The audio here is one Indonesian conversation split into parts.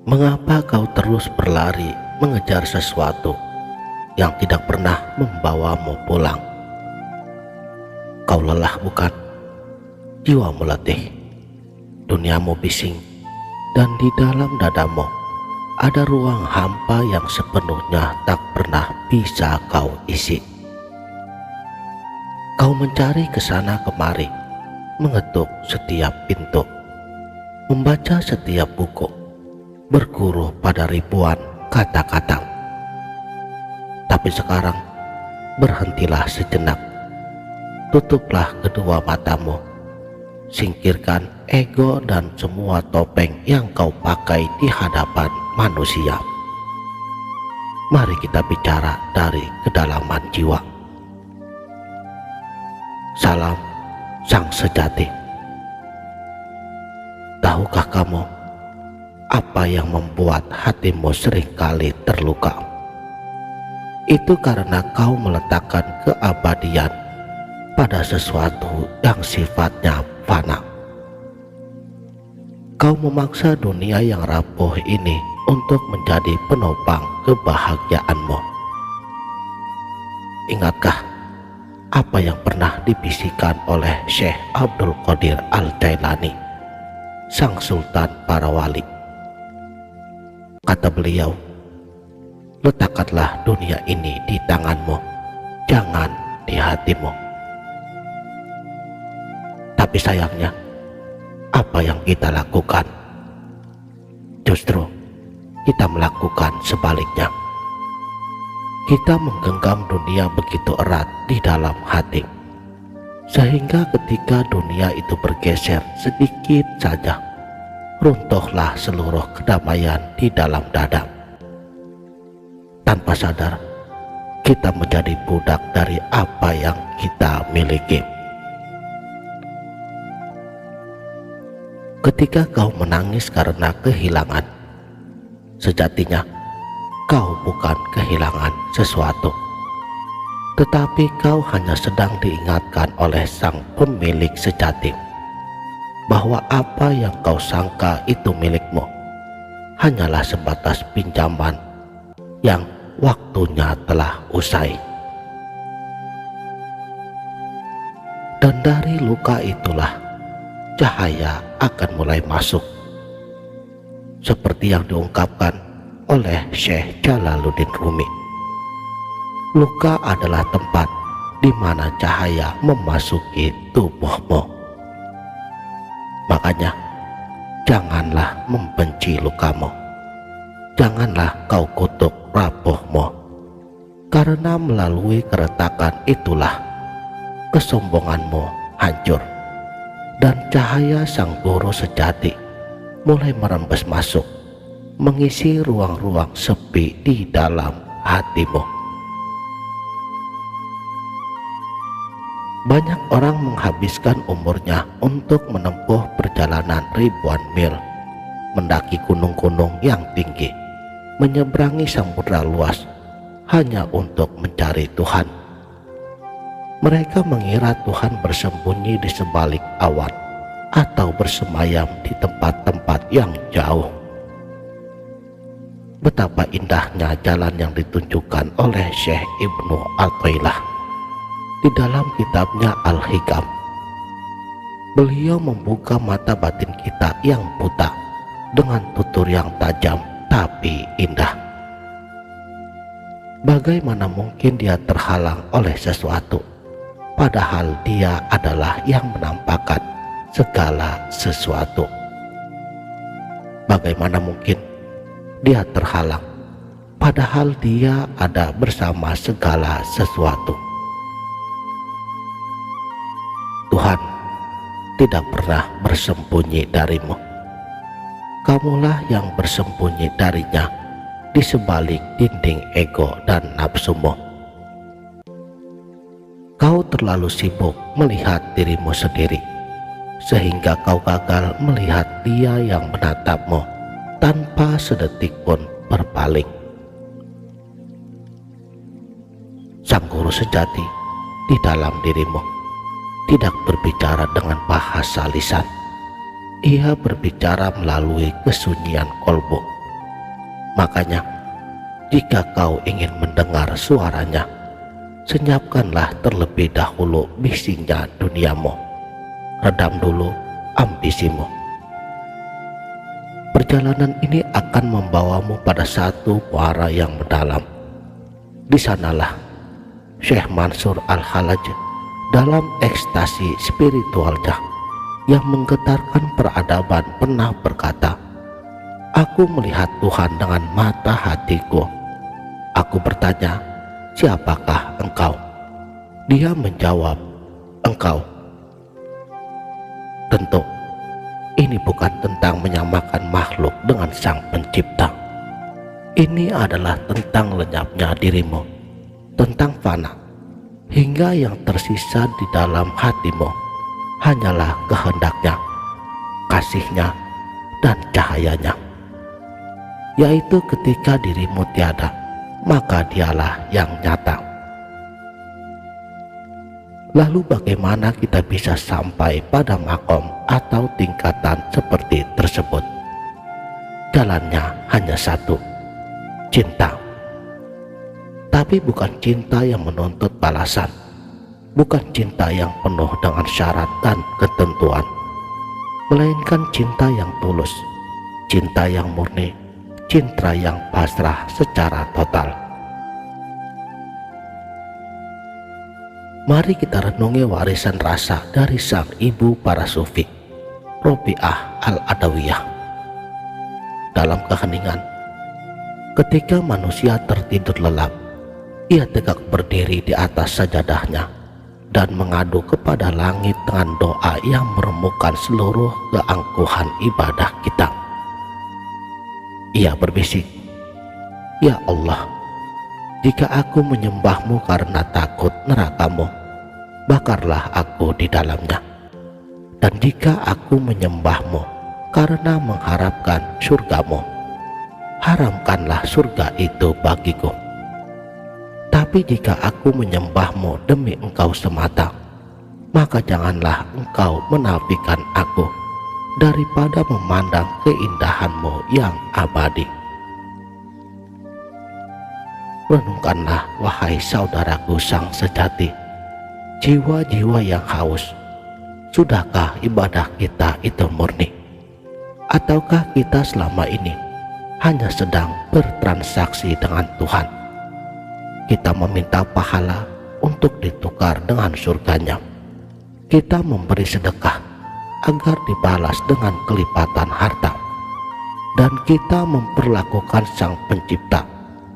Mengapa kau terus berlari mengejar sesuatu yang tidak pernah membawamu pulang? Kau lelah bukan? Jiwamu letih, duniamu bising, dan di dalam dadamu ada ruang hampa yang sepenuhnya tak pernah bisa kau isi. Kau mencari ke sana kemari, mengetuk setiap pintu, membaca setiap buku, berguru pada ribuan kata-kata. Tapi sekarang berhentilah sejenak, tutuplah kedua matamu, singkirkan ego dan semua topeng yang kau pakai di hadapan manusia. Mari kita bicara dari kedalaman jiwa. Salam Sang Sejati. Tahukah kamu apa yang membuat hatimu seringkali terluka? Itu karena kau meletakkan keabadian pada sesuatu yang sifatnya fana. Kau memaksa dunia yang rapuh ini untuk menjadi penopang kebahagiaanmu. Ingatkah apa yang pernah dibisikkan oleh Syekh Abdul Qadir Al-Jailani, sang sultan para wali? Kata beliau, letakkanlah dunia ini di tanganmu, jangan di hatimu. Tapi sayangnya, apa yang kita lakukan? Justru kita melakukan sebaliknya. Kita menggenggam dunia begitu erat di dalam hati, sehingga ketika dunia itu bergeser sedikit saja, runtuhlah seluruh kedamaian di dalam dada. Tanpa sadar, kita menjadi budak dari apa yang kita miliki. Ketika kau menangis karena kehilangan, sejatinya kau bukan kehilangan sesuatu, tetapi kau hanya sedang diingatkan oleh sang pemilik sejati bahwa apa yang kau sangka itu milikmu hanyalah sebatas pinjaman yang waktunya telah usai. Dan dari luka itulah cahaya akan mulai masuk, seperti yang diungkapkan oleh Syekh Jalaluddin Rumi. Luka adalah tempat di mana cahaya memasuki tubuhmu. Makanya janganlah membenci lukamu, janganlah kau kutuk rapuhmu, karena melalui keretakan itulah kesombonganmu hancur, dan cahaya sang guru sejati mulai merembes masuk, mengisi ruang-ruang sepi di dalam hatimu. Banyak orang menghabiskan umurnya untuk menempuh perjalanan ribuan mil, mendaki gunung-gunung yang tinggi, menyeberangi samudra luas hanya untuk mencari Tuhan. Mereka mengira Tuhan bersembunyi di sebalik awan atau bersemayam di tempat-tempat yang jauh. Betapa indahnya jalan yang ditunjukkan oleh Syekh Ibnu Athaillah di dalam kitabnya Al-Hikam. Beliau membuka mata batin kita yang buta dengan tutur yang tajam tapi indah. Bagaimana mungkin dia terhalang oleh sesuatu, padahal dia adalah yang menampakkan segala sesuatu? Bagaimana mungkin dia terhalang, padahal dia ada bersama segala sesuatu? Tuhan tidak pernah bersembunyi darimu. Kamulah yang bersembunyi darinya di sebalik dinding ego dan nafsumu. Kau terlalu sibuk melihat dirimu sendiri, sehingga kau gagal melihat Dia yang menatapmu tanpa sedetik pun berpaling. Sang guru sejati di dalam dirimu tidak berbicara dengan bahasa lisan. Ia berbicara melalui kesunyian kolbu Makanya, jika kau ingin mendengar suaranya, senyapkanlah terlebih dahulu bisingnya duniamu. Redam dulu ambisimu. Perjalanan ini akan membawamu pada satu muara yang mendalam. Di sanalah Syekh Mansur Al-Halaj dalam ekstasi spiritualnya yang menggetarkan peradaban pernah berkata, "Aku melihat Tuhan dengan mata hatiku. Aku bertanya, siapakah engkau?" Dia menjawab, "Engkau." Tentu, ini bukan tentang menyamakan makhluk dengan Sang Pencipta. Ini adalah tentang lenyapnya dirimu, tentang fana, hingga yang tersisa di dalam hatimu hanyalah kehendaknya, kasihnya, dan cahayanya. Yaitu ketika dirimu tiada, maka dialah yang nyata. Lalu bagaimana kita bisa sampai pada makom atau tingkatan seperti tersebut? Jalannya hanya satu, cinta. Tapi bukan cinta yang menuntut balasan, bukan cinta yang penuh dengan syarat dan ketentuan, melainkan cinta yang tulus, cinta yang murni, cinta yang pasrah secara total. Mari kita renungi warisan rasa dari sang ibu para sufi, Robiah Al-Adawiyah. Dalam keheningan, ketika manusia tertidur lelap, ia tegak berdiri di atas sajadahnya dan mengadu kepada langit dengan doa yang meremukkan seluruh keangkuhan ibadah kita. Ia berbisik, "Ya Allah, jika aku menyembahmu karena takut nerakamu, bakarlah aku di dalamnya. Dan jika aku menyembahmu karena mengharapkan surgamu, haramkanlah surga itu bagiku. Tapi jika aku menyembahmu demi engkau semata, maka janganlah engkau menafikan aku daripada memandang keindahanmu yang abadi." Renungkanlah, wahai saudaraku sang sejati, jiwa-jiwa yang haus. Sudahkah ibadah kita itu murni? Ataukah kita selama ini hanya sedang bertransaksi dengan Tuhan? Kita meminta pahala untuk ditukar dengan surganya. Kita memberi sedekah agar dibalas dengan kelipatan harta. Dan kita memperlakukan Sang Pencipta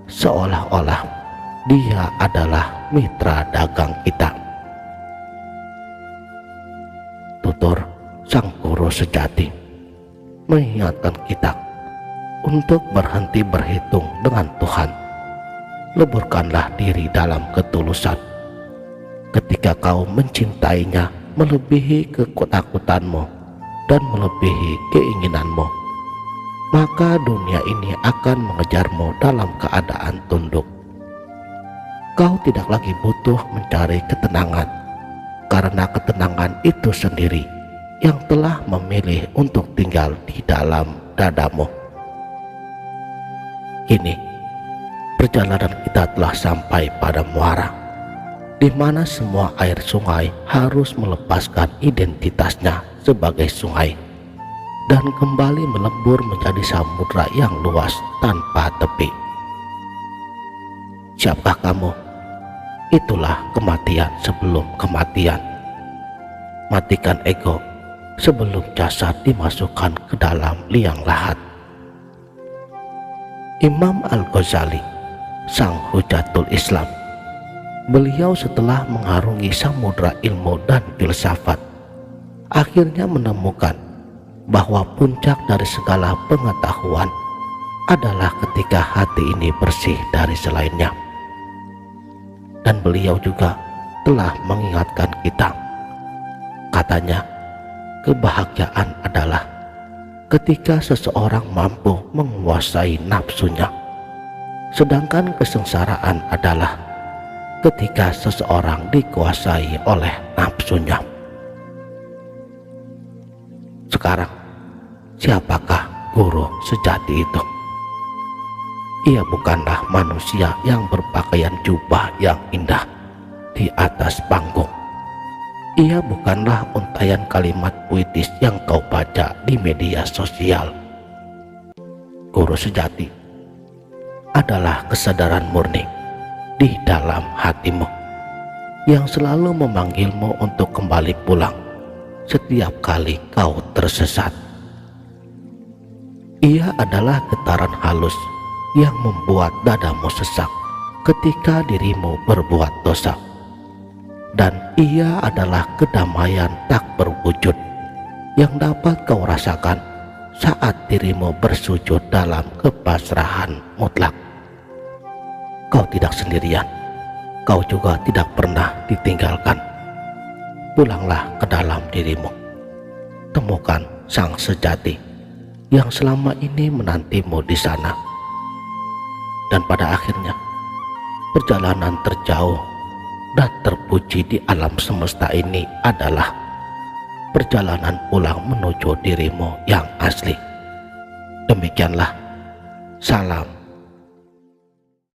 seolah-olah Dia adalah mitra dagang kita. Tutur sang guru sejati mengingatkan kita untuk berhenti berhitung dengan Tuhan. Leburkanlah diri dalam ketulusan. Ketika kau mencintainya melebihi ketakutanmu dan melebihi keinginanmu, maka dunia ini akan mengejarmu dalam keadaan tunduk. Kau tidak lagi butuh mencari ketenangan, karena ketenangan itu sendiri yang telah memilih untuk tinggal di dalam dadamu. Kini, perjalanan kita telah sampai pada muara, di mana semua air sungai harus melepaskan identitasnya sebagai sungai dan kembali melebur menjadi samudra yang luas tanpa tepi. Siapkah kamu? Itulah kematian sebelum kematian. Matikan ego sebelum jasad dimasukkan ke dalam liang lahat. Imam Al-Ghazali, sang hujatul Islam, beliau setelah mengarungi samudra ilmu dan filsafat, akhirnya menemukan bahwa puncak dari segala pengetahuan adalah ketika hati ini bersih dari selainnya. Dan beliau juga telah mengingatkan kita. Katanya, kebahagiaan adalah ketika seseorang mampu menguasai nafsunya, sedangkan kesengsaraan adalah ketika seseorang dikuasai oleh nafsunya. Sekarang, siapakah guru sejati itu? Ia bukanlah manusia yang berpakaian jubah yang indah di atas panggung. Ia bukanlah untaian kalimat puitis yang kau baca di media sosial. Guru sejati adalah kesadaran murni di dalam hatimu yang selalu memanggilmu untuk kembali pulang setiap kali kau tersesat. Ia adalah getaran halus yang membuat dadamu sesak ketika dirimu berbuat dosa. Dan ia adalah kedamaian tak berwujud yang dapat kau rasakan saat dirimu bersujud dalam kepasrahan mutlak. Kau tidak sendirian, kau juga tidak pernah ditinggalkan. Pulanglah ke dalam dirimu, temukan sang sejati yang selama ini menantimu di sana. Dan pada akhirnya, perjalanan terjauh dan terpuji di alam semesta ini adalah perjalanan pulang menuju dirimu yang asli. Demikianlah, salam